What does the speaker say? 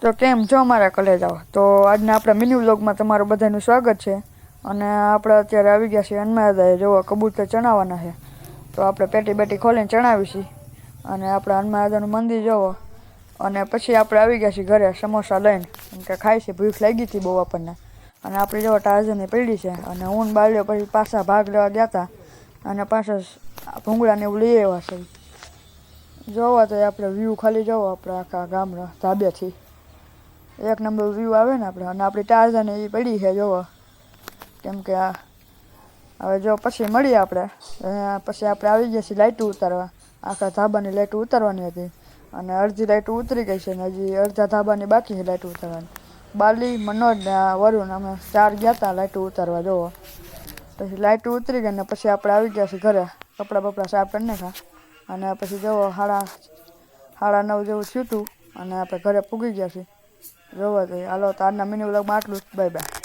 તો કેમ છો મારા કલેજાઓ? તો આજના આપણા મિની વ્લોગમાં તમારું બધાનું સ્વાગત છે. અને આપણે અત્યારે આવી ગયા છીએ હનુમાદાએ. જોવો કબૂતર ચણાવવાના છે, તો આપણે પેટી બેટી ખોલીને ચણાવીશું. અને આપણે હનુમાદાનું મંદિર જોવો. અને પછી આપણે આવી ગયા છીએ ઘરે સમોસા લઈને, કેમ કે ખાઈ છે, ભૂખ લાગી હતી બહુ આપણને. અને આપણી જો ટાર્ઝનની પડી છે. અને હું બાળ્યો પછી પાછા ભાગ લેવા ગયા હતા, અને પાછા ભૂંગળાને એવું લઈ આવ્યા છે. જોવો તો આપણે વ્યૂ ખાલી જોવો આપણે આખા ગામના ધાબેથી એક નંબર વ્યૂ આવે ને આપણે. અને આપણી ટાર્ઝન એ પડી છે જોવો, કેમ કે આ હવે જો પછી મળીએ આપણે. પછી આપણે આવી ગયા છીએ લાઇટો ઉતારવા. આખા ધાબાની લાઇટો ઉતારવાની હતી, અને અડધી લાઇટો ઉતરી ગઈ છે, ને હજી અડધા ધાબાની બાકી છે લાઇટો ઉતારવાની. બાલી, મનોજ ને વરુણ અમે 4 ગયા હતા લાઇટો ઉતારવા જોવો. પછી લાઇટો ઉતરી ગઈ ને પછી આપણે આવી ગયા છીએ ઘરે. કપડાં બપડા સાફ કરી નાખ્યા, અને પછી જોવો 9:30 જેવું થયું હતું, અને આપણે ઘરે પૂગી ગયા છીએ. જોવો તો હાલો, તો આજના મિની વ્લોગમાં આટલું જ. Bye bye.